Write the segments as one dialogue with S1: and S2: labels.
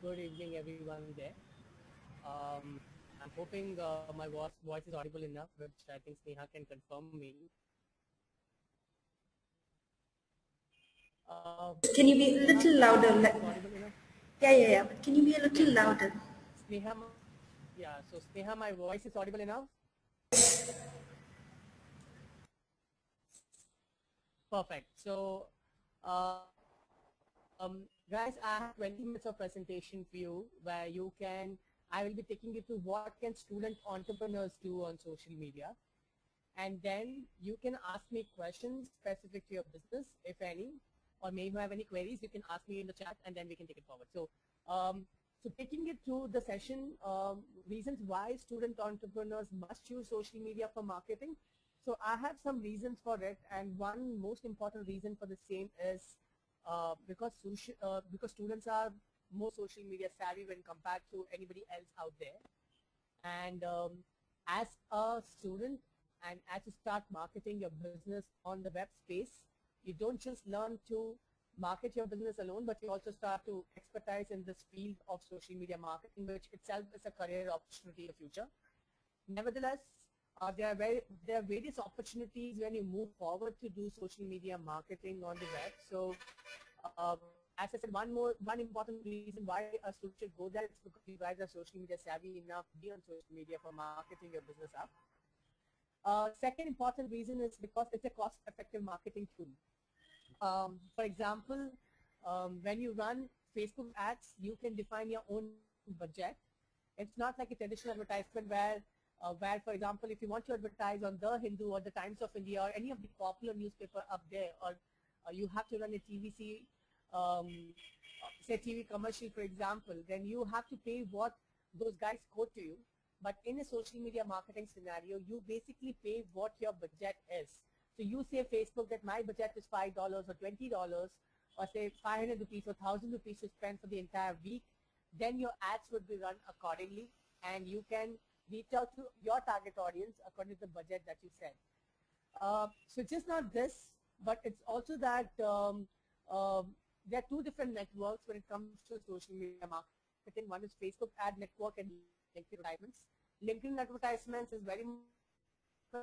S1: good evening, everyone there. I'm hoping my voice is audible enough, which I think Sneha can confirm me.
S2: Can you be a little louder? Yeah. But can you be a little louder?
S1: Sneha, yeah. So Sneha, my voice is audible enough. Perfect. So, guys, I have 20 minutes of presentation for you where I will be taking you through what can student entrepreneurs do on social media. And then you can ask me questions specific to your business, if any, or maybe you have any queries, you can ask me in the chat and then we can take it forward. So, taking it through the session, reasons why student entrepreneurs must use social media for marketing. So I have some reasons for it, and one most important reason for the same is because students are more social media savvy when compared to anybody else out there. And as a student and as you start marketing your business on the web space, you don't just learn to market your business alone, but you also start to expertise in this field of social media marketing, which itself is a career opportunity in the future. Nevertheless, there are various opportunities when you move forward to do social media marketing on the web. So, as I said, one important reason why a student should go there is because you guys are social media savvy enough to be on social media for marketing your business up. Second important reason is because it's a cost-effective marketing tool. For example, when you run Facebook ads, you can define your own budget. It's not like a traditional advertisement where, for example, if you want to advertise on The Hindu or the Times of India or any of the popular newspaper up there, or you have to run a TVC, say TV commercial, for example, then you have to pay what those guys quote to you. But in a social media marketing scenario, you basically pay what your budget is. So you say Facebook that my budget is $5 or $20, or say 500 rupees or 1,000 rupees to spend for the entire week. Then your ads would be run accordingly, and you can reach out to your target audience according to the budget that you set. So just not this, but it's also that there are two different networks when it comes to social media marketing. One is Facebook ad network and LinkedIn advertisements. LinkedIn advertisements is very much good.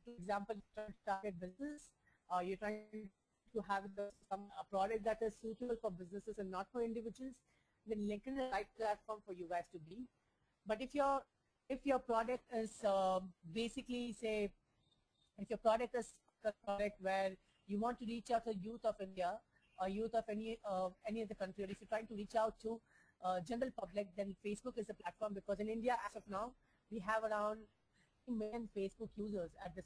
S1: For example, you're trying to target business, you're trying to have a product that is suitable for businesses and not for individuals, then LinkedIn is the right platform for you guys to be. But if your product is basically, say, if your product is a product where you want to reach out to youth of India or youth of any of the country, or if you're trying to reach out to general public, then Facebook is the platform, because in India, as of now, we have around 1 million Facebook users at this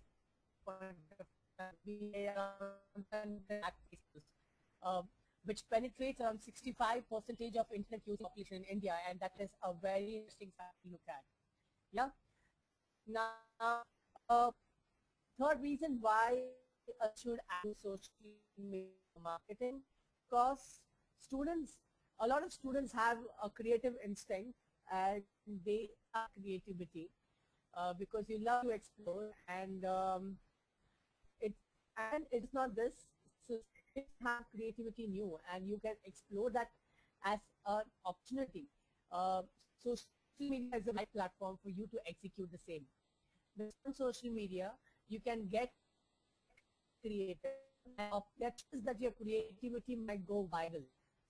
S1: point of time. We are around 10 lakh Facebooks, which penetrates around 65% of internet using population in India, and that is a very interesting fact to look at. Yeah. Now, third reason why I should add social media marketing, because a lot of students have a creative instinct and they have creativity because you love to explore, and it's not this. So you have creativity new, and you can explore that as an opportunity. Social media is the right platform for you to execute the same. On social media, you can get creative, and that is that your creativity might go viral.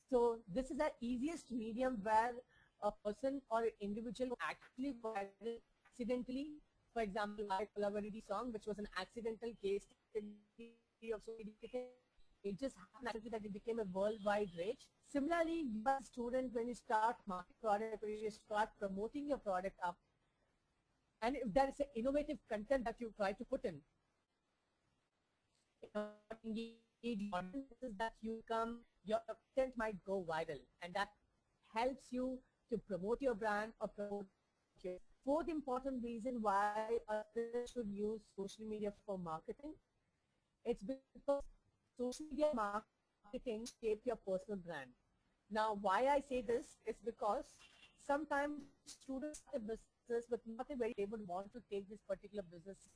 S1: So this is the easiest medium where a person or an individual actually go viral accidentally. For example, like Palavaridi song, which was an accidental case study of social media. It just happened that it became a worldwide rage. Similarly, you as a student, when you start marketing product, when you start promoting your product up, and if there is an innovative content that you try to put in, that your content might go viral, and that helps you to promote your brand or promote your. Fourth important reason why a student should use social media for marketing, it's because social media marketing shapes your personal brand. Now, why I say this is because sometimes students start a business but not a very able want to take this particular business,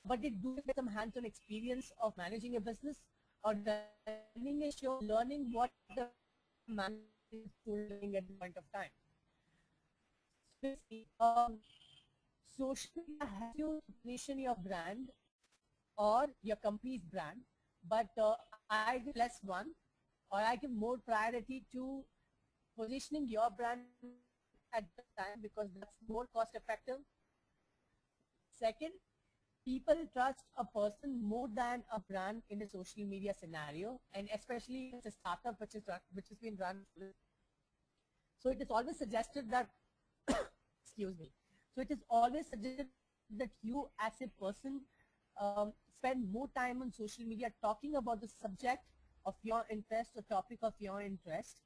S1: but they do get some hands-on experience of managing a business, or running a show, learning what the man is doing at the point of time. So social media helps you to position your brand or your company's brand, but I give less one, or I give more priority to positioning your brand at the time because that's more cost effective. Second, people trust a person more than a brand in a social media scenario, and especially if it's a startup which has been run. So it is always suggested that excuse me. So it is always suggested that you as a person spend more time on social media talking about the subject of your interest or topic of your interest.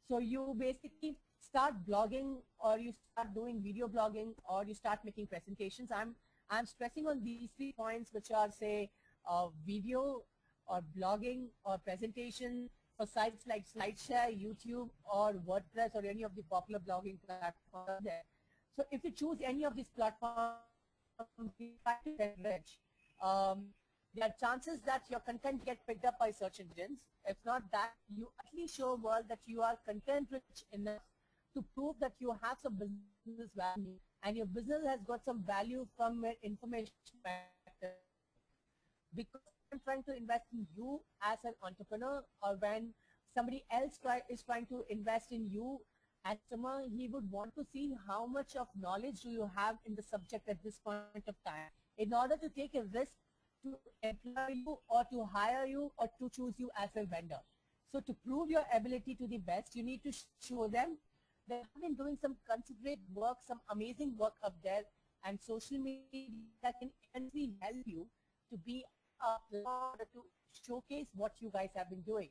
S1: So you basically start blogging, or you start doing video blogging, or you start making presentations. I'm stressing on these 3 points, which are, say, video or blogging or presentation for sites like SlideShare, YouTube, or WordPress, or any of the popular blogging platforms there. So if you choose any of these platforms, there are chances that your content get picked up by search engines. If not that, you at least show a world that you are content rich enough to prove that you have some business value and your business has got some value from an information perspective. Because I'm trying to invest in you as an entrepreneur, or when somebody else is trying to invest in you as a customer, he would want to see how much of knowledge do you have in the subject at this point of time in order to take a risk to employ you or to hire you or to choose you as a vendor. So to prove your ability to the best, you need to show them that I've been doing some considerate work, some amazing work up there, and social media can immensely help you to be a platform to showcase what you guys have been doing.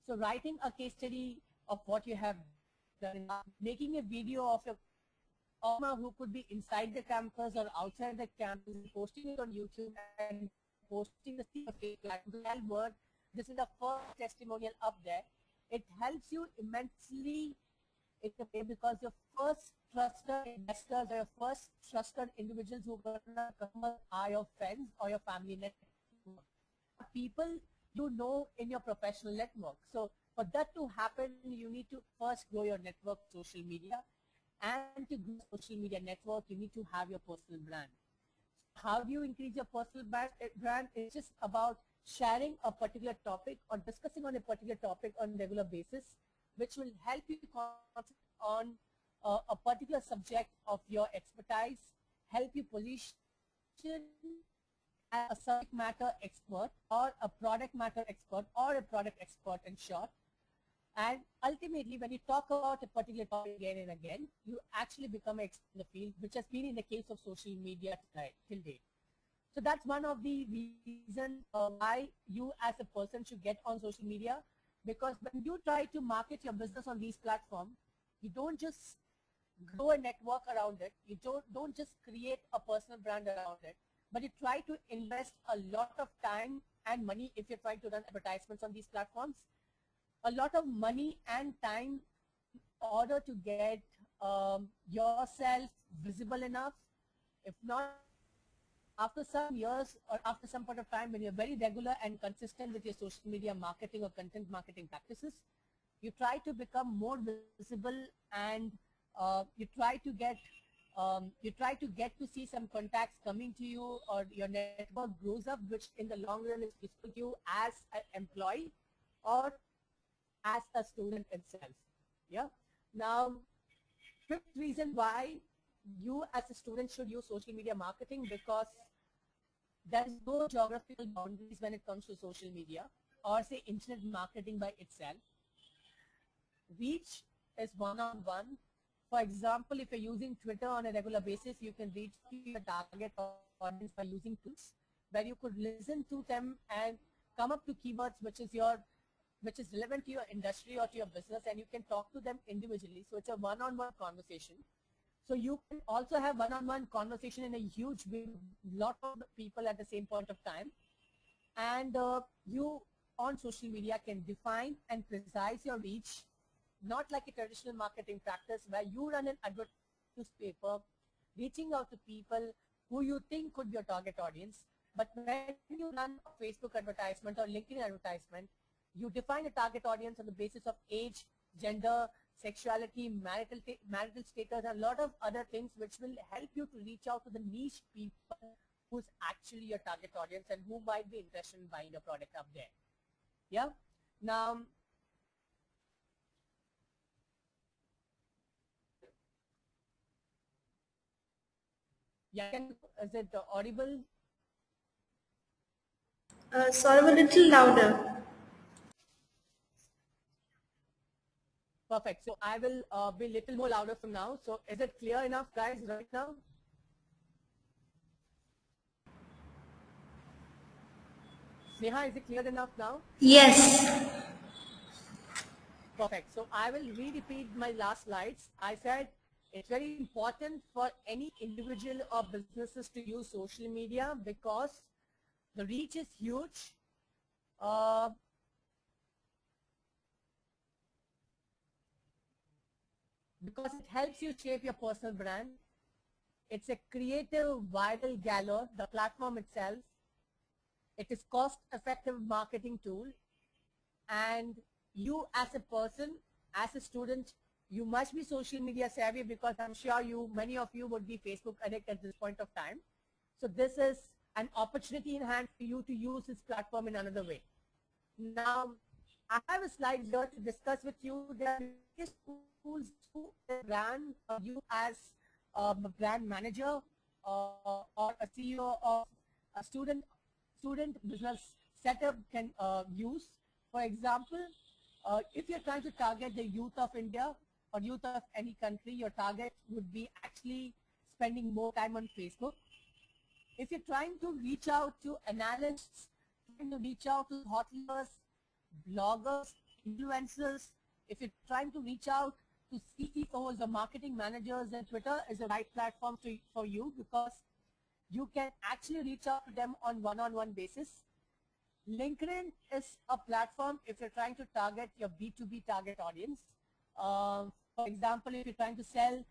S1: So writing a case study of what you have done, making a video of your who could be inside the campus or outside the campus, posting it on YouTube and posting the word. This is the first testimonial up there. It helps you immensely in a way because your first trusted investors or your first trusted individuals who are going to come are your friends or your family network. People you know in your professional network. So for that to happen, you need to first grow your network, social media. And to grow social media network, you need to have your personal brand. How do you increase your personal brand? It's just about sharing a particular topic or discussing on a particular topic on a regular basis, which will help you concentrate on a particular subject of your expertise, help you position as a subject matter expert or a product matter expert or a product expert in short. And ultimately, when you talk about a particular topic again and again, you actually become an expert in the field, which has been in the case of social media till date. So that's one of the reasons why you as a person should get on social media, because when you try to market your business on these platforms, you don't just grow a network around it, you don't just create a personal brand around it, but you try to invest a lot of time and money if you're trying to run advertisements on these platforms. A lot of money and time in order to get yourself visible enough. If not, after some years or after some point of time, when you're very regular and consistent with your social media marketing or content marketing practices, you try to become more visible, and you try to get to see some contacts coming to you, or your network grows up, which in the long run is useful to you as an employee or as a student itself. Yeah. Now, fifth reason why you as a student should use social media marketing, because there is no geographical boundaries when it comes to social media or say internet marketing by itself. Reach is one-on-one. For example, if you're using Twitter on a regular basis, you can reach your target audience by using tools where you could listen to them and come up to keywords which is relevant to your industry or to your business, and you can talk to them individually. So it's a one-on-one conversation. So you can also have one-on-one conversation in a huge lot of people at the same point of time. And you on social media can define and precise your reach, not like a traditional marketing practice where you run an advertisement newspaper, reaching out to people who you think could be your target audience. But when you run a Facebook advertisement or LinkedIn advertisement, you define a target audience on the basis of age, gender, sexuality, marital status, and a lot of other things which will help you to reach out to the niche people who's actually your target audience and who might be interested in buying your product up there. Yeah. Now, yeah, is it audible?
S2: Sort of a little louder.
S1: Perfect. So I will be a little more louder from now. So is it clear enough, guys, right now? Sneha, is it clear enough now?
S2: Yes.
S1: Perfect. So I will repeat my last slides. I said it's very important for any individual or businesses to use social media because the reach is huge. Because it helps you shape your personal brand. It's a creative viral galore, the platform itself. It is cost-effective marketing tool. And you as a person, as a student, you must be social media savvy because I'm sure many of you would be Facebook addict at this point of time. So this is an opportunity in hand for you to use this platform in another way. Now, I have a slide here to discuss with you. There are various tools to brand you as a brand manager or a CEO of a student business setup can use. For example, if you're trying to target the youth of India or youth of any country, your target would be actually spending more time on Facebook. If you're trying to reach out to analysts, trying to reach out to thought leaders, bloggers, influencers, if you're trying to reach out to CEOs or marketing managers, then Twitter is the right platform for you because you can actually reach out to them on one-on-one basis. LinkedIn is a platform if you're trying to target your B2B target audience. For example, if you're trying to sell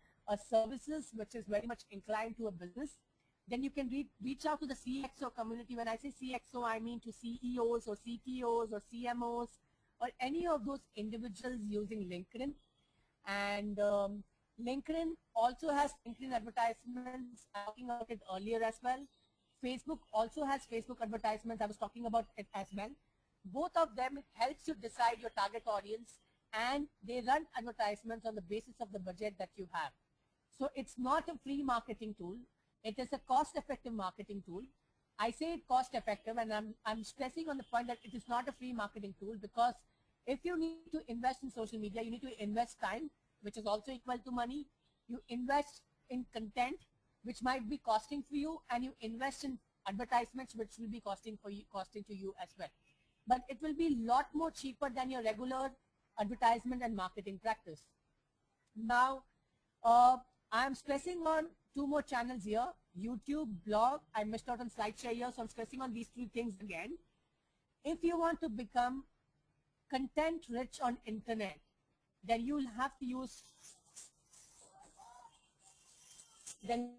S1: services, which is very much inclined to a business, then you can reach out to the CXO community. When I say CXO, I mean to CEOs or CTOs or CMOs or any of those individuals using LinkedIn. And LinkedIn also has LinkedIn advertisements. I was talking about it earlier as well. Facebook also has Facebook advertisements. I was talking about it as well. Both of them helps you decide your target audience and they run advertisements on the basis of the budget that you have. So it's not a free marketing tool. It is a cost-effective marketing tool. I say it cost-effective and I'm stressing on the point that it is not a free marketing tool because if you need to invest in social media, you need to invest time, which is also equal to money. You invest in content, which might be costing for you, and you invest in advertisements, which will be costing to you as well. But it will be a lot more cheaper than your regular advertisement and marketing practice. Now, I'm stressing on two more channels here, YouTube, blog. I missed out on SlideShare here, so I'm stressing on these three things again. If you want to become content rich on internet, then you will have to use you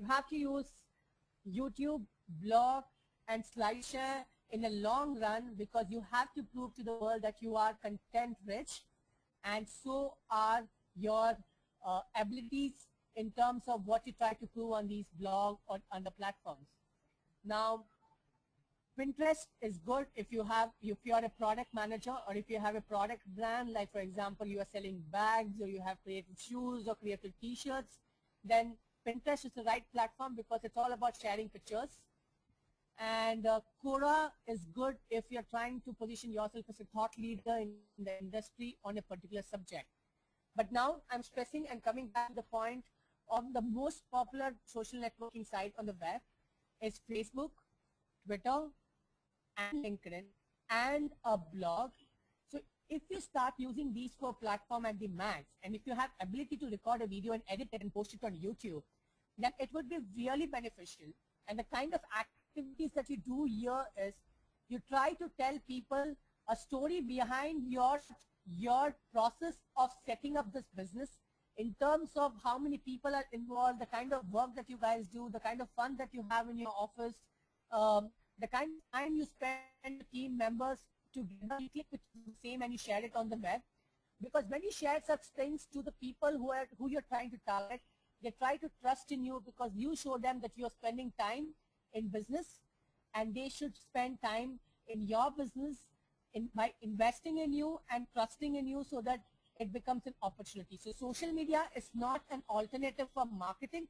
S1: have to use YouTube, blog, and SlideShare in the long run because you have to prove to the world that you are content rich, and so are your abilities in terms of what you try to prove on these blogs or on the platforms. Now, Pinterest is good if you're a product manager or if you have a product brand, like for example, you are selling bags or you have creative shoes or creative t-shirts, then Pinterest is the right platform because it's all about sharing pictures. And Quora is good if you're trying to position yourself as a thought leader in the industry on a particular subject. But now I'm stressing and coming back to the point of the most popular social networking site on the web is Facebook, Twitter, and LinkedIn, and a blog. So if you start using these four platforms at the max, and if you have ability to record a video and edit it and post it on YouTube, then it would be really beneficial. And the kind of activities that you do here is you try to tell people a story behind your process of setting up this business in terms of how many people are involved, the kind of work that you guys do, the kind of fun that you have in your office, the kind of time you spend with team members together, you click with the same and you share it on the web. Because when you share such things to the people who you're trying to target, they try to trust in you because you show them that you're spending time in business, and they should spend time in your business by investing in you and trusting in you so that it becomes an opportunity. So social media is not an alternative for marketing,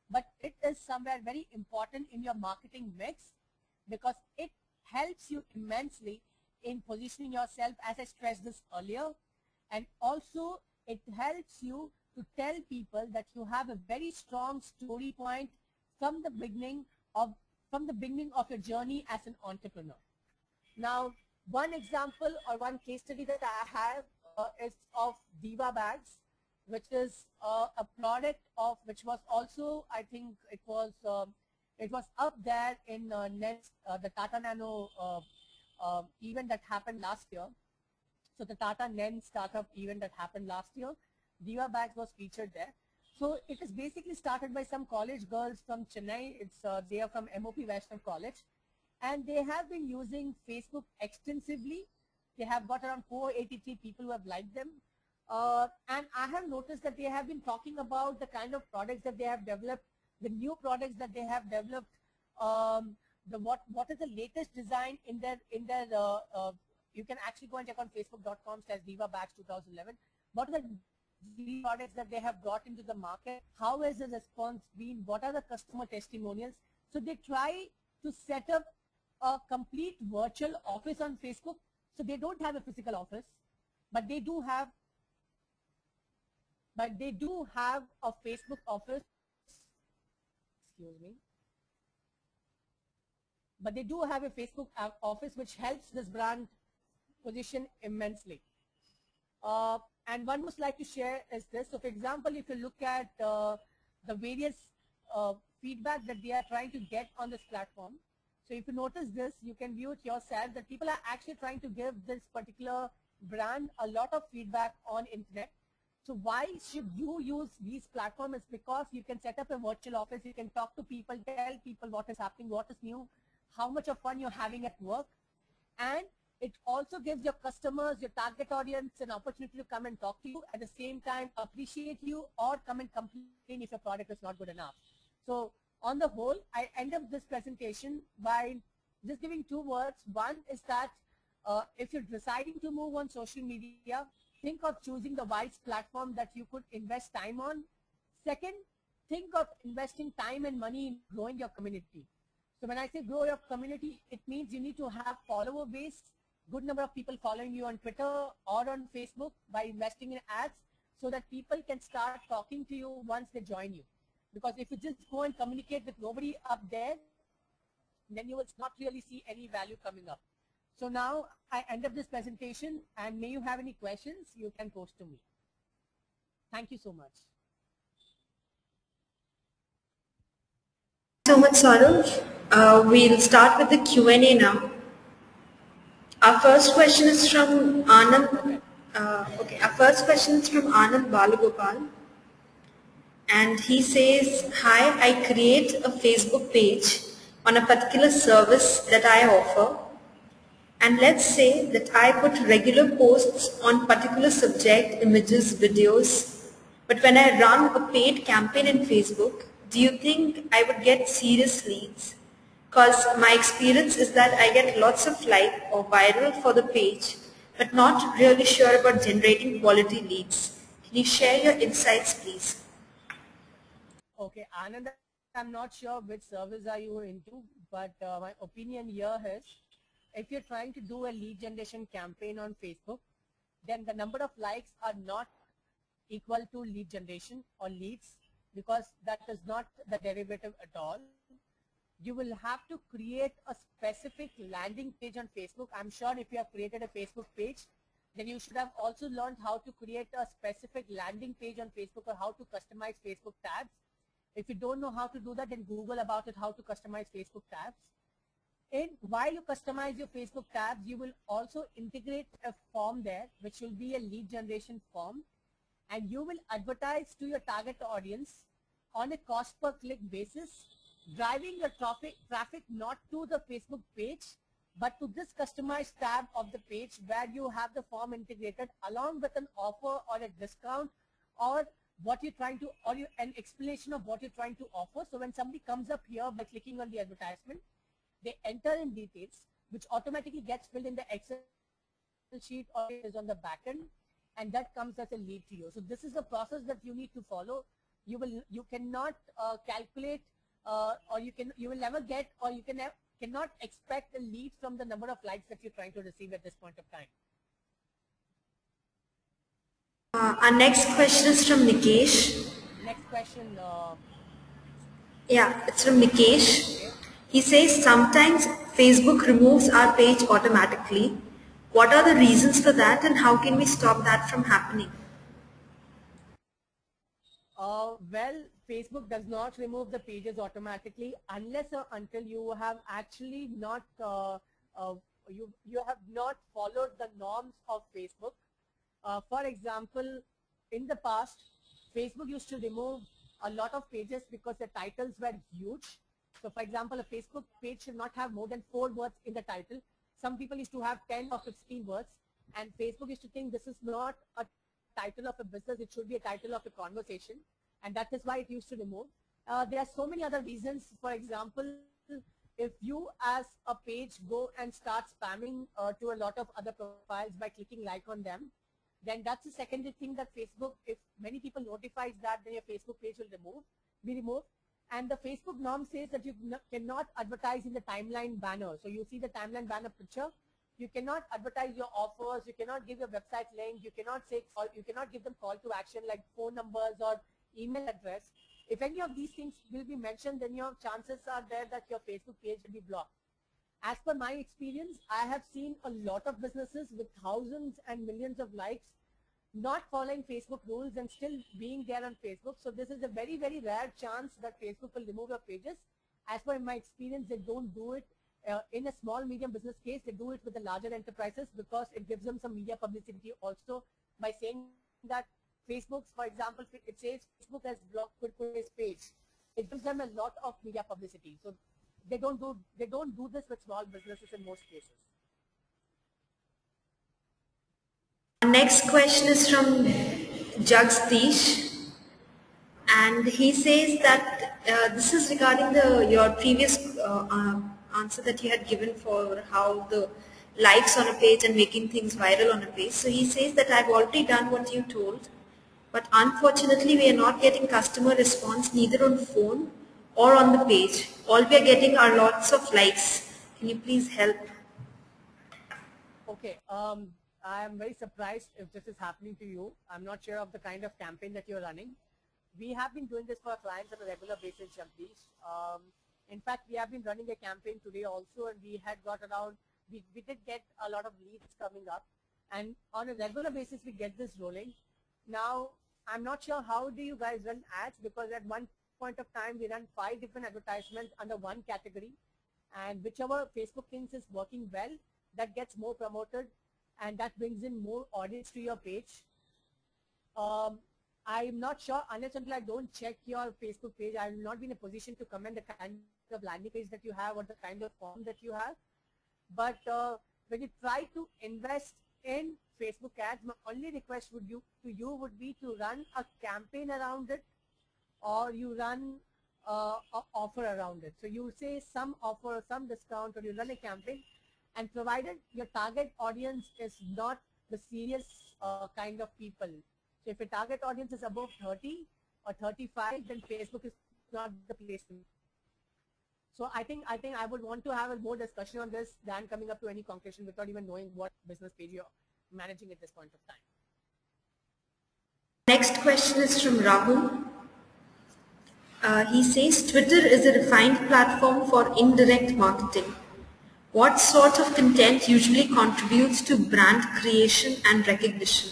S1: but it is somewhere very important in your marketing mix because it helps you immensely in positioning yourself, as I stressed this earlier, and also it helps you to tell people that you have a very strong story point from the beginning of your journey as an entrepreneur. Now, one example or one case study that I have is of Diva bags, which is a product of which was also, I think it was up there in the Tata Nano event that happened last year. So the Tata NEN startup event that happened last year, Diva bags was featured there. So it is basically started by some college girls from Chennai. They are from MOP Vaishnav College, and they have been using Facebook extensively. They have got around 483 people who have liked them. And I have noticed that they have been talking about the kind of products that they have developed, the new products that they have developed, what is the latest design in their you can actually go and check on facebook.com/divabags2011. What are the products that they have brought into the market? How has the response been? What are the customer testimonials? So they try to set up a complete virtual office on Facebook. So they don't have a physical office, but they do have a Facebook office. Excuse me. But they do have a Facebook office which helps this brand position immensely. And one most like to share is this. So for example, if you look at the various feedback that they are trying to get on this platform. So if you notice this, you can view it yourself that people are actually trying to give this particular brand a lot of feedback on internet. So why should you use these platforms? It's because you can set up a virtual office, you can talk to people, tell people what is happening, what is new, how much of fun you're having at work. And it also gives your customers, your target audience, an opportunity to come and talk to you, at the same time appreciate you or come and complain if your product is not good enough. So on the whole, I end up this presentation by just giving two words. One is that if you're deciding to move on social media, think of choosing the wise platform that you could invest time on. Second, think of investing time and money in growing your community. So when I say grow your community, it means you need to have follower base, good number of people following you on Twitter or on Facebook by investing in ads so that people can start talking to you once they join you. Because if you just go and communicate with nobody up there, then you will not really see any value coming up. So now I end up this presentation, and may you have any questions, you can post to me. Thank you so much.
S2: So much, Saurav. We'll start with the Q&A now. Our first question is from Anand. Our first question is from Anand Balagopal. And he says, hi, I create a Facebook page on a particular service that I offer. And let's say that I put regular posts on particular subject, images, videos. But when I run a paid campaign in Facebook, do you think I would get serious leads? Because my experience is that I get lots of like or viral for the page, but not really sure about generating quality leads. Can you share your insights, please?
S1: Okay, Anand, I'm not sure which service are you into, but my opinion here is, if you're trying to do a lead generation campaign on Facebook, then the number of likes are not equal to lead generation or leads, because that is not the derivative at all. You will have to create a specific landing page on Facebook. I'm sure if you have created a Facebook page, then you should have also learned how to create a specific landing page on Facebook or how to customize Facebook tabs. If you don't know how to do that, then Google about it, how to customize Facebook tabs. While you customize your Facebook tabs, you will also integrate a form there, which will be a lead generation form. and you will advertise to your target audience on a cost per click basis, driving your traffic not to the Facebook page, but to this customized tab of the page where you have the form integrated along with an offer or a discount or what you're trying to, or an explanation of what you're trying to offer. So when somebody comes up here by clicking on the advertisement, they enter in details, which automatically gets filled in the Excel sheet or is on the back end, and that comes as a lead to you. So this is the process that you need to follow. You cannot calculate or you will never get, or you cannot expect a lead from the number of likes that you're trying to receive at this point of time.
S2: Our next question is from Nikesh.
S1: Next question.
S2: Yeah, it's from Nikesh. Okay. He says sometimes Facebook removes our page automatically. What are the reasons for that, and how can we stop that from happening?
S1: Well, Facebook does not remove the pages automatically unless or until you have actually not you have not followed the norms of Facebook. For example, in the past, Facebook used to remove a lot of pages because the titles were huge. So for example, a Facebook page should not have more than 4 words in the title. Some people used to have 10 or 15 words, and Facebook used to think this is not a title of a business, it should be a title of a conversation, and that is why it used to remove. There are so many other reasons. For example, if you as a page go and start spamming to a lot of other profiles by clicking like on them, then that's the secondary thing that Facebook, if many people notifies that, then your Facebook page will be removed. And the Facebook norm says that you cannot advertise in the timeline banner. So you see the timeline banner picture. You cannot advertise your offers. You cannot give your website link. You cannot say, or you cannot give them call to action like phone numbers or email address. If any of these things will be mentioned, then your chances are there that your Facebook page will be blocked. As per my experience, I have seen a lot of businesses with thousands and millions of likes not following Facebook rules and still being there on Facebook. So this is a very, very rare chance that Facebook will remove your pages. As per my experience, they don't do it in a small, medium business case. They do it with the larger enterprises because it gives them some media publicity also by saying that Facebook, for example, it says Facebook has blocked Kurkure's page. It gives them a lot of media publicity. So they don't do this with small businesses in most cases.
S2: Next question is from Jagdish, and he says that this is regarding your previous answer that you had given for how the likes on a page and making things viral on a page. So he says that I've already done what you told, but unfortunately we are not getting customer response neither on phone or on the page. All we are getting are lots of likes. Can you please help?
S1: Okay. I am very surprised if this is happening to you. I'm not sure of the kind of campaign that you're running. We have been doing this for our clients on a regular basis, Jagdish. In fact, we have been running a campaign today also, and we had got around, we did get a lot of leads coming up, and on a regular basis, we get this rolling. Now, I'm not sure how do you guys run ads, because at one point of time, we run 5 different advertisements under one category, and whichever Facebook thinks is working well, that gets more promoted, and that brings in more audience to your page. I'm not sure, unless until I don't check your Facebook page, I will not be in a position to comment the kind of landing page that you have or the kind of form that you have. But when you try to invest in Facebook ads, my only request to you would be to run a campaign around it, or you run an offer around it. So you say some offer, some discount, or you run a campaign, and provided your target audience is not the serious kind of people. So if your target audience is above 30 or 35, then Facebook is not the place to be. So I think I would want to have a more discussion on this than coming up to any conclusion without even knowing what business page you're managing at this point of time.
S2: Next question is from Rahul. He says Twitter is a refined platform for indirect marketing. What sort of content usually contributes to brand creation and recognition?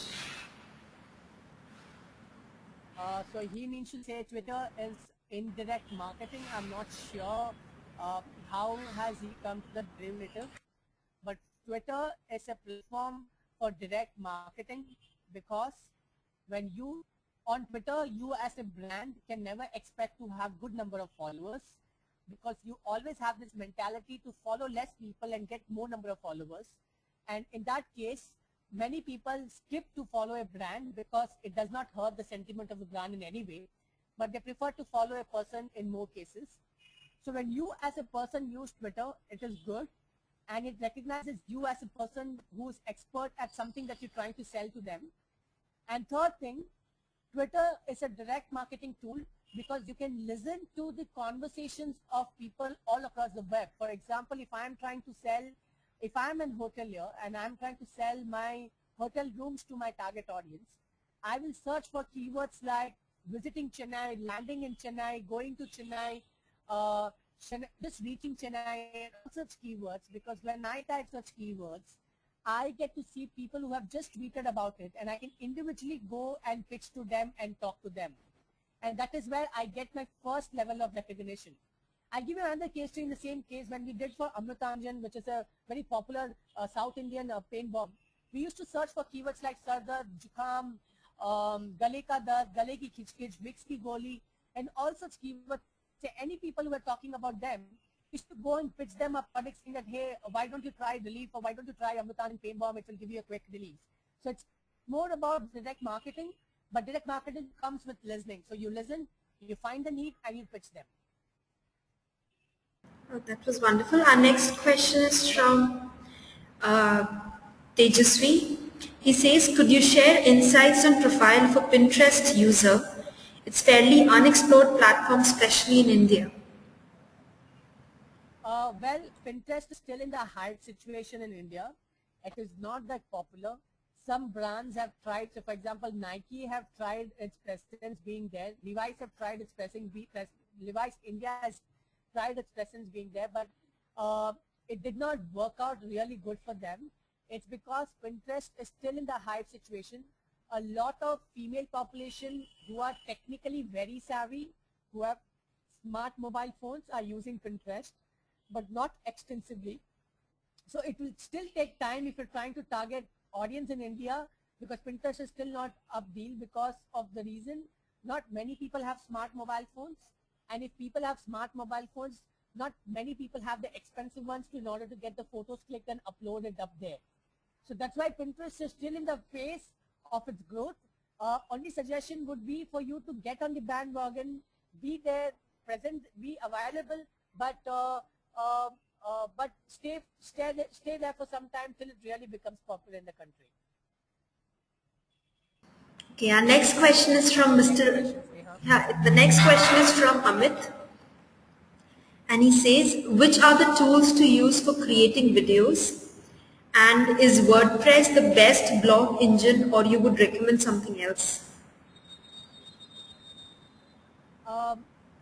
S1: So he means to say Twitter is indirect marketing. I'm not sure how has he come to the derivative, but Twitter is a platform for direct marketing because when you on Twitter, you as a brand can never expect to have good number of followers, because you always have this mentality to follow less people and get more number of followers. And in that case, many people skip to follow a brand because it does not hurt the sentiment of the brand in any way, but they prefer to follow a person in more cases. So when you as a person use Twitter, it is good, and it recognizes you as a person who is expert at something that you're trying to sell to them. And third thing, Twitter is a direct marketing tool because you can listen to the conversations of people all across the web. For example, if I'm an hotelier and I'm trying to sell my hotel rooms to my target audience, I will search for keywords like visiting Chennai, landing in Chennai, going to Chennai, just reaching Chennai, and all such keywords, because when I type such keywords, I get to see people who have just tweeted about it, and I can individually go and pitch to them and talk to them. And that is where I get my first level of recognition. I'll give you another case in the same case when we did for Amrutanjan, which is a very popular South Indian pain bomb. We used to search for keywords like Sardar, Jukham, Gale ka dard, Gale ki khich, Vicks ki goli, and all such keywords. Say any people who were talking about them, we used to go and pitch them a product saying that, hey, why don't you try relief, or why don't you try Amrutanjan pain bomb, it will give you a quick relief. So it's more about direct marketing, but direct marketing comes with listening. So you listen, you find the need, and you pitch them.
S2: Oh, that was wonderful. Our next question is from Tejasvi. He says, could you share insights on profile of a Pinterest user? It's fairly unexplored platform, especially in India.
S1: Well, Pinterest is still in the hype situation in India. It is not that popular. Some brands have tried. So, for example, Nike have tried its presence being there. Levi's have tried its presence. Levi's India has tried its presence being there, but it did not work out really good for them. It's because Pinterest is still in the hype situation. A lot of female population who are technically very savvy, who have smart mobile phones, are using Pinterest, but not extensively. So it will still take time if you're trying to target audience in India, because Pinterest is still not up deal because of the reason not many people have smart mobile phones. And if people have smart mobile phones, not many people have the expensive ones in order to get the photos clicked and uploaded up there. So that's why Pinterest is still in the phase of its growth. Only suggestion would be for you to get on the bandwagon, be there, present, be available, but stay there for some time till it really becomes popular in the country.
S2: Okay, our next question is from the next question is from Amit. And he says, which are the tools to use for creating videos? And is WordPress the best blog engine, or you would recommend something else?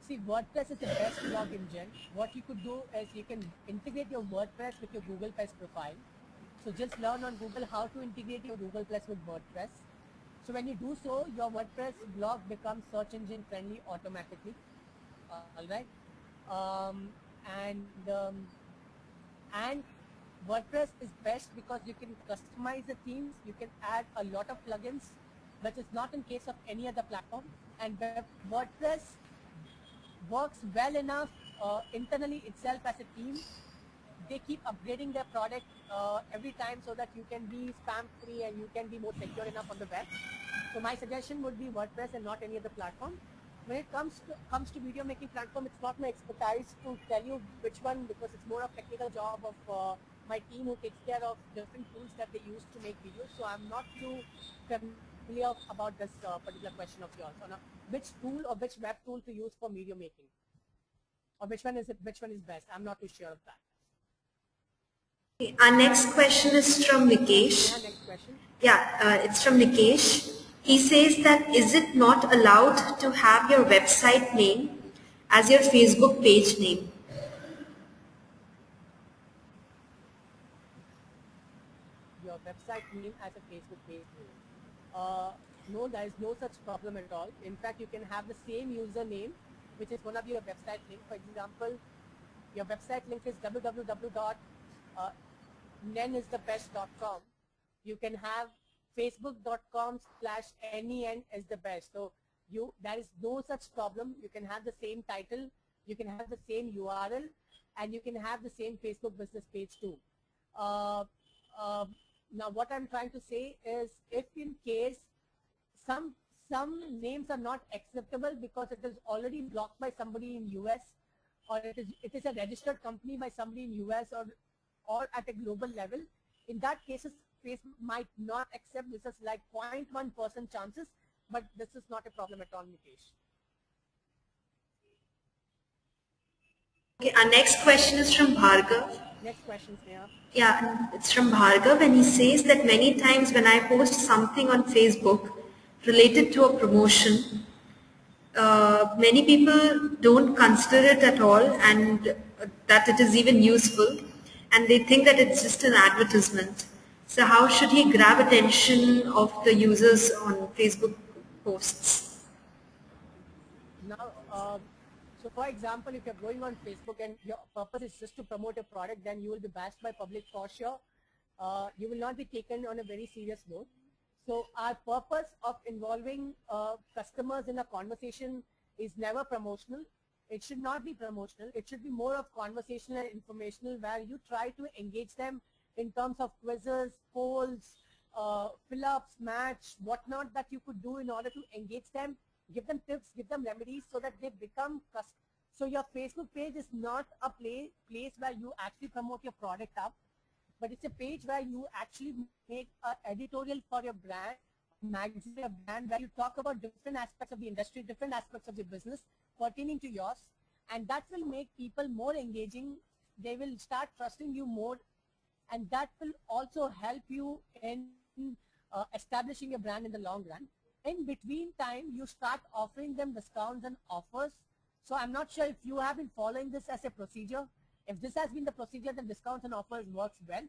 S1: See, WordPress is the best blog engine. What you could do is you can integrate your WordPress with your Google Plus profile. So just learn on Google how to integrate your Google Plus with WordPress. So when you do so, your WordPress blog becomes search engine friendly automatically. All right. And WordPress is best because you can customize the themes. You can add a lot of plugins, but it's not in case of any other platform. And WordPress works well enough internally itself as a team. They keep upgrading their product every time so that you can be spam free and you can be more secure enough on the web. So my suggestion would be WordPress and not any other platform. When it comes to video making platform, it's not my expertise to tell you which one, because it's more of technical job of my team who takes care of different tools that they use to make videos. So I'm not too familiar about this particular question of yours on which tool or which web tool to use for video making, or which one is best. I'm not too sure of that.
S2: Okay, our next question is from Nikesh.
S1: Yeah, next question.
S2: Yeah, it's from Nikesh. He says that, is it not allowed to have your website name as your Facebook page name?
S1: Your website name as a Facebook page name. No, there is no such problem at all. In fact, you can have the same username, which is one of your website link. For example, your website link is www.nenisthebest.com. You can have facebook.com/NEN is the best. So there is no such problem. You can have the same title, you can have the same URL, and you can have the same Facebook business page too. Now what I'm trying to say is, if in case some names are not acceptable because it is already blocked by somebody in US, or it is a registered company by somebody in US or at a global level, in that cases Facebook might not accept. This is like 0.1% chances, but this is not a problem at all, Nikesh.
S2: Okay, our next question is from Bhargav.
S1: Next question, Sneha.
S2: Yeah, it's from Bhargav, and he says that many times when I post something on Facebook related to a promotion, many people don't consider it at all, and that it is even useful, and they think that it's just an advertisement. So how should he grab attention of the users on Facebook posts?
S1: Now, so for example, if you're going on Facebook and your purpose is just to promote a product, then you will be bashed by public for sure. You will not be taken on a very serious note. So our purpose of involving customers in a conversation is never promotional. It should not be promotional. It should be more of conversational and informational, where you try to engage them in terms of quizzes, polls, fill-ups, match, whatnot that you could do in order to engage them, give them tips, give them remedies so that they become customers. So your Facebook page is not a place where you actually promote your product up, but it's a page where you actually make an editorial for your brand, magazine, your brand, where you talk about different aspects of the industry, different aspects of the business pertaining to yours, and that will make people more engaging. They will start trusting you more, and that will also help you in establishing your brand in the long run. In between time, you start offering them discounts and offers. So I'm not sure if you have been following this as a procedure. If this has been the procedure, then discounts and offers works well.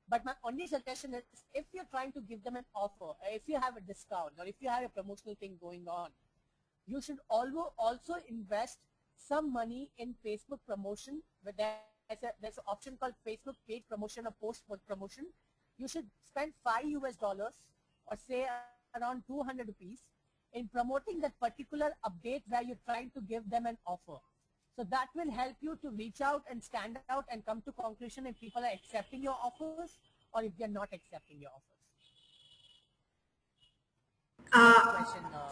S1: But my only suggestion is, if you're trying to give them an offer, if you have a discount, or if you have a promotional thing going on, you should also invest some money in Facebook promotion. But there's an option called Facebook page promotion or post promotion. You should spend $5 or say around 200 rupees in promoting that particular update where you're trying to give them an offer. So that will help you to reach out and stand out and come to conclusion if people are accepting your offers or if they're not accepting your offers.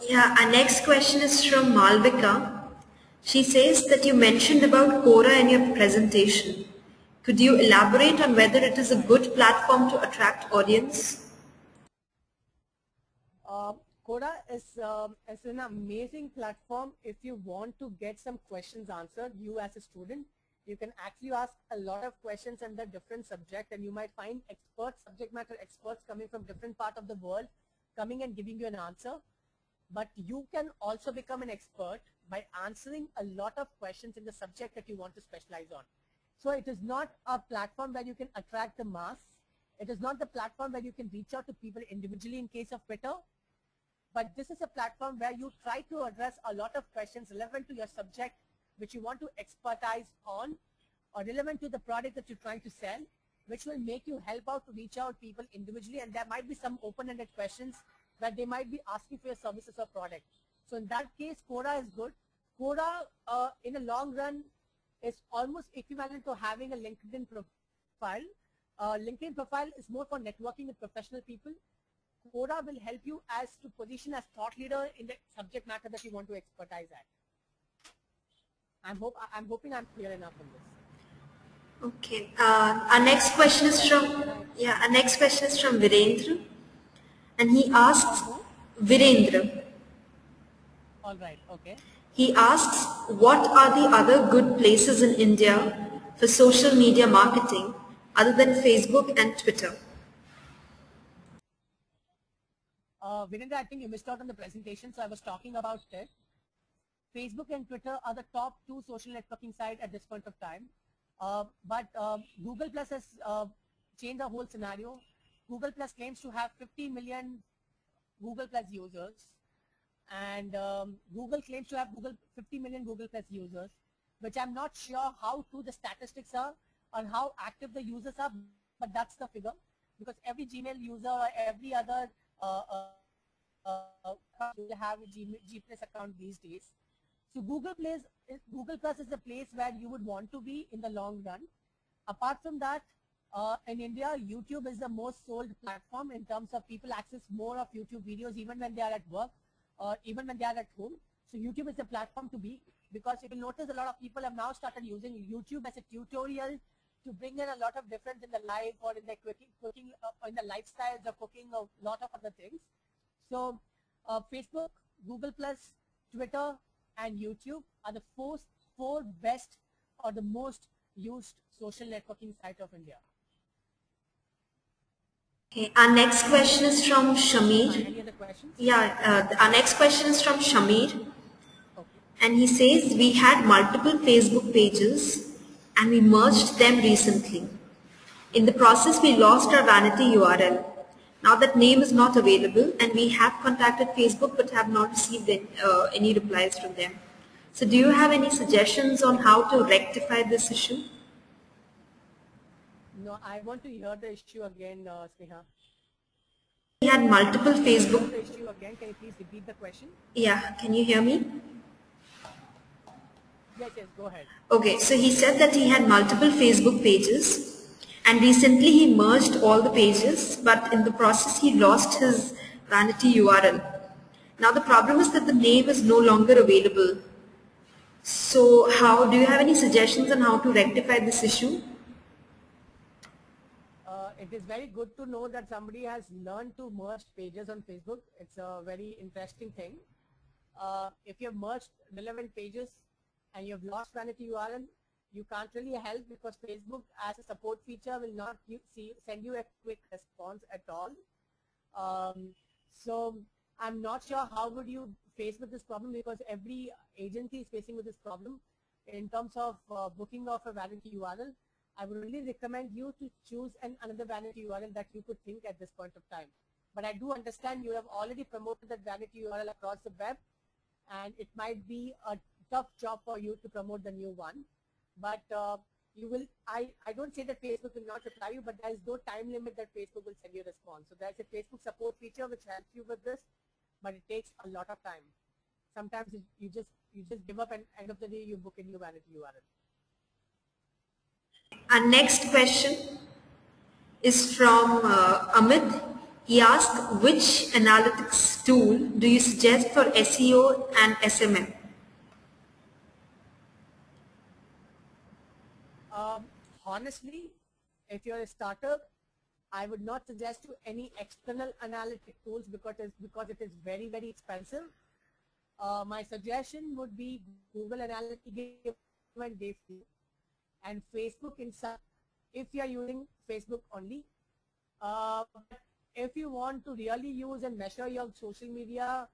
S2: Yeah, our next question is from Malvika. She says that you mentioned about Quora in your presentation. Could you elaborate on whether it is a good platform to attract audience?
S1: Quora is an amazing platform if you want to get some questions answered. You as a student, you can actually ask a lot of questions on the different subject, and you might find experts, subject matter experts coming from different part of the world coming and giving you an answer. But you can also become an expert by answering a lot of questions in the subject that you want to specialize on. So it is not a platform where you can attract the mass. It is not the platform where you can reach out to people individually in case of Twitter. But this is a platform where you try to address a lot of questions relevant to your subject, which you want to expertise on, or relevant to the product that you're trying to sell, which will make you help out to reach out people individually. And there might be some open-ended questions that they might be asking for your services or product. So in that case, Quora is good. Quora, in the long run, is almost equivalent to having a LinkedIn profile. LinkedIn profile is more for networking with professional people. Quora will help you as to position as thought leader in the subject matter that you want to expertise at. I'm hoping I'm clear enough on this.
S2: Okay. Our next question is from Virendra, and he asks Virendra.
S1: All right. Okay.
S2: He asks, what are the other good places in India for social media marketing other than Facebook and Twitter?
S1: Virendra, I think you missed out on the presentation, so I was talking about it. Facebook and Twitter are the top 2 social networking sites at this point of time. But Google Plus has changed the whole scenario. Google Plus claims to have 50 million Google Plus users. And Google claims to have 50 million Google Plus users, which I'm not sure how true the statistics are or how active the users are, but that's the figure. Because every Gmail user or every other you will have a G Plus account these days. So Google Plus is a place where you would want to be in the long run. Apart from that, in India, YouTube is the most sold platform in terms of people access more of YouTube videos even when they are at work or even when they are at home. So YouTube is the platform to be, because if you notice, a lot of people have now started using YouTube as a tutorial to bring in a lot of difference in the life or in the cooking in the lifestyles of cooking, a lot of other things. So Facebook, Google Plus, Twitter, and YouTube are the four best or the most used social networking site of India.
S2: Okay, our next question is from Shamir.
S1: Any other questions?
S2: Yeah, our next question is from Shamir.
S1: Okay.
S2: And he says, we had multiple Facebook pages and we merged them recently. In the process, we lost our vanity URL. Now that name is not available and we have contacted Facebook but have not received any replies from them. So do you have any suggestions on how to rectify this issue?
S1: No, I want to hear the issue again, Sneha.
S2: We had multiple Facebook.
S1: The issue again. Can you please repeat the question?
S2: Yeah, can you hear me?
S1: Yes, go ahead.
S2: Okay, so he said that he had multiple Facebook pages and recently he merged all the pages, but in the process he lost his vanity URL. Now the problem is that the name is no longer available. So do you have any suggestions on how to rectify this issue?
S1: It is very good to know that somebody has learned to merge pages on Facebook. It's a very interesting thing. If you have merged relevant pages and you have lost vanity URL, you can't really help, because Facebook as a support feature will not send you a quick response at all. So I'm not sure how would you face with this problem, because every agency is facing with this problem in terms of booking of a vanity URL. I would really recommend you to choose another vanity URL that you could think at this point of time. But I do understand you have already promoted that vanity URL across the web, and it might be a tough job for you to promote the new one. But you will. I don't say that Facebook will not reply you, but there is no time limit that Facebook will send you a response. So there's a Facebook support feature which helps you with this, but it takes a lot of time. Sometimes you just give up, and end of the day you book a new vanity URL.
S2: Our next question is from Amit. He asked, which analytics tool do you suggest for SEO and SMM?
S1: Honestly, if you're a startup, I would not suggest you any external analytic tools because it is very, very expensive. My suggestion would be Google Analytics and day free, and Facebook Insight if you are using Facebook only. If you want to really use and measure your social media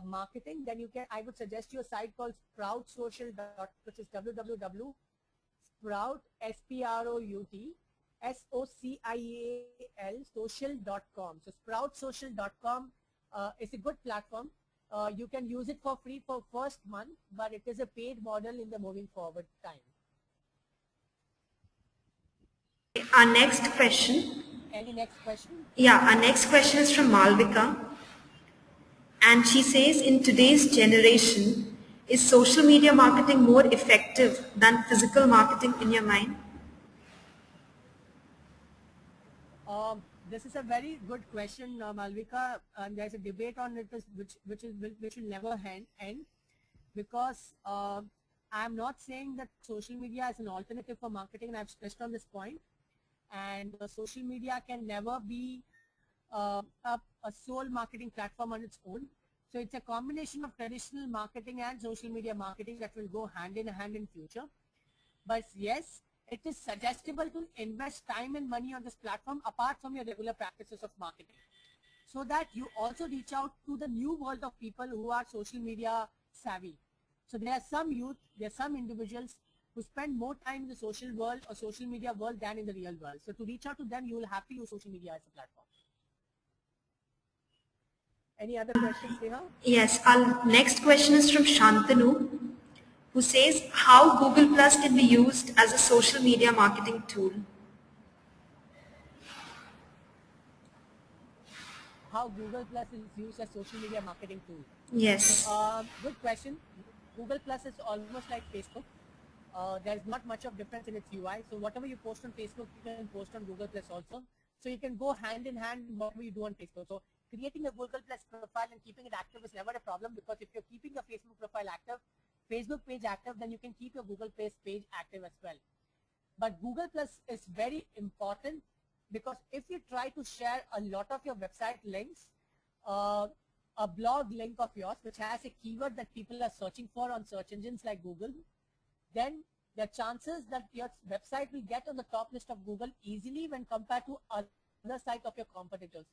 S1: marketing, then I would suggest you a site called Sprout Social, which is www.sprout, SPROUT, social.com. So sproutsocial.com is a good platform. You can use it for free for first month, but it is a paid model in the moving forward time.
S2: Our next question.
S1: Any next question?
S2: Yeah, our next question is from Malvika. And she says, in today's generation, is social media marketing more effective than physical marketing in your mind?
S1: This is a very good question, Malvika, and there's a debate on it which will never end, because I'm not saying that social media is an alternative for marketing, and I've stressed on this point. And social media can never be a sole marketing platform on its own. So it's a combination of traditional marketing and social media marketing that will go hand in hand in future. But yes, it is suggestible to invest time and money on this platform apart from your regular practices of marketing, so that you also reach out to the new world of people who are social media savvy. So there are some youth, there are some individuals who spend more time in the social world or social media world than in the real world. So to reach out to them, you will have to use social media as a platform. Any other questions, Neha?
S2: Yes, our next question is from Shantanu, who says, how Google Plus can be used as a social media marketing tool?
S1: how Google Plus is used as social media marketing tool.
S2: Yes.
S1: Good question. Google Plus is almost like Facebook. There's not much of difference in its UI. So whatever you post on Facebook, you can post on Google Plus also. So you can go hand in hand in whatever you do on Facebook. So creating a Google Plus profile and keeping it active is never a problem, because if you're keeping your Facebook profile active, Facebook page active, then you can keep your Google Plus page active as well. But Google Plus is very important, because if you try to share a lot of your website links, a blog link of yours which has a keyword that people are searching for on search engines like Google, then the chances that your website will get on the top list of Google easily when compared to other site of your competitors.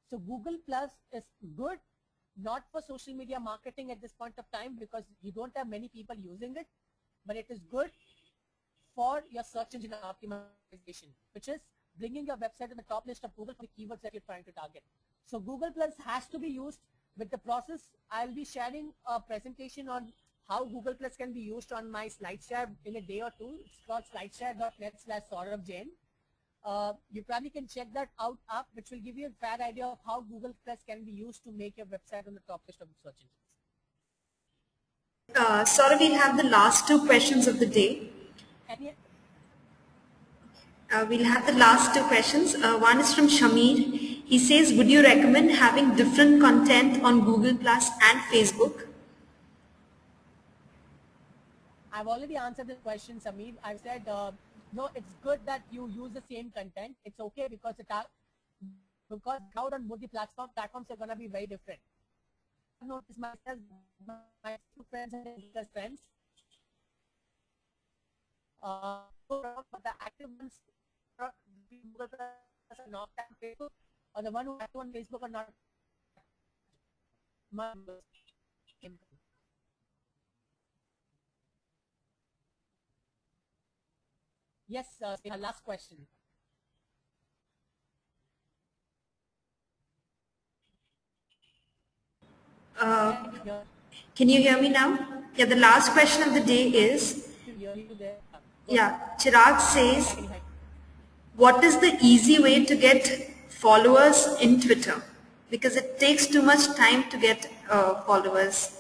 S1: So Google Plus is good, not for social media marketing at this point of time, because you don't have many people using it, but it is good for your search engine optimization, which is bringing your website on the top list of Google for the keywords that you're trying to target. So Google Plus has to be used with the process. I'll be sharing a presentation on how Google Plus can be used on my SlideShare in a day or two. It's called slideshare.net/Saurav Jain. You probably can check that out up, which will give you a fair idea of how Google Plus can be used to make your website on the top list of search engines.
S2: Sorry, we'll have the last two questions of the day. We'll have the last two questions. One is from Shamir. He says, would you recommend having different content on Google Plus and Facebook?
S1: I've already answered this question, Sameer. I've said, no, it's good that you use the same content. It's okay because crowd on both the platforms are going to be very different. I've noticed myself, my two friends and his friends, but the active ones, Google Plus are not on Facebook, or the one who active on Facebook are not. Yes, last question.
S2: Can you hear me now? Yeah, the last question of the day is, Chirag says, what is the easy way to get followers in Twitter? Because it takes too much time to get followers.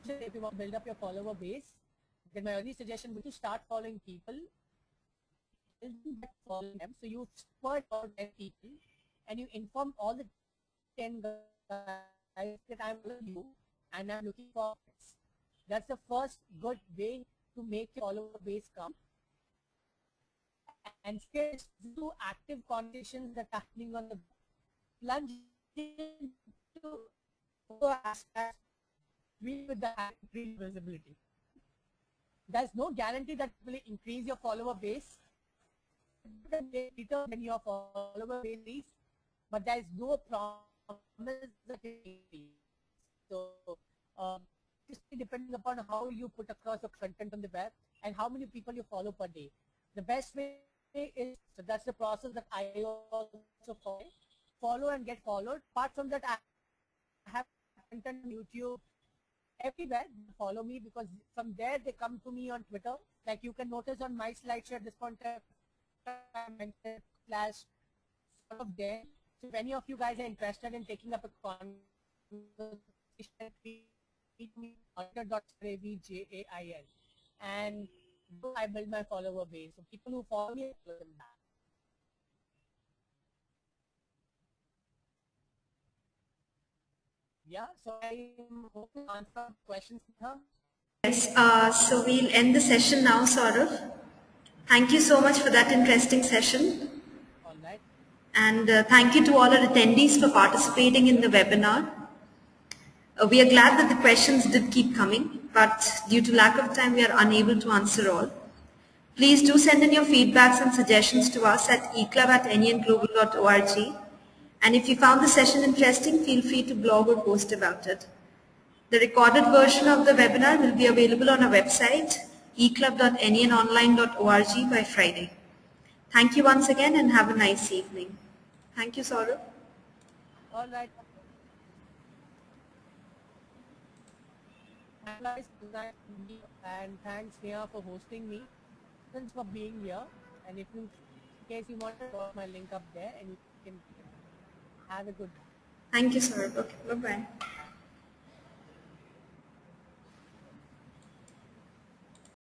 S1: If you want to build up your follower base, then my only suggestion would be to start following people, following them. So you support all 10 people and you inform all the 10 guys that I'm following you and I'm looking for this. That's the first good way to make your follower base come. And do active conversations that are happening on the plunge into hashtag with the increased visibility. There's no guarantee that will increase your follower base when your follower base is, but there is no promise that it increase. So just depending upon how you put across your content on the web and how many people you follow per day. The best way is, so that's the process that I also follow and get followed. Apart from that, I have content on YouTube, everywhere. Follow me, because from there they come to me on Twitter. Like you can notice on my SlideShare at this point slash sort of there. So if any of you guys are interested in taking up a conversation, tweet me @Jail, and I build my follower base. So people who follow me, I follow them back. Yeah, so I hope to answer questions now.
S2: Yes, so we'll end the session now, Saurav. Thank you so much for that interesting session.
S1: All right.
S2: And thank you to all our attendees for participating in the webinar. We are glad that the questions did keep coming, but due to lack of time, we are unable to answer all. Please do send in your feedbacks and suggestions to us at eclub@nenglobal.org. And if you found the session interesting, feel free to blog or post about it. The recorded version of the webinar will be available on our website, eclub.nenonline.org by Friday. Thank you once again and have a nice evening. Thank you, Saurav.
S1: All right. And thanks Neha for hosting me. Thanks for being here. And if in case you want to drop my link up there, and you can have a good day.
S2: Thank you, sir. Okay, bye-bye.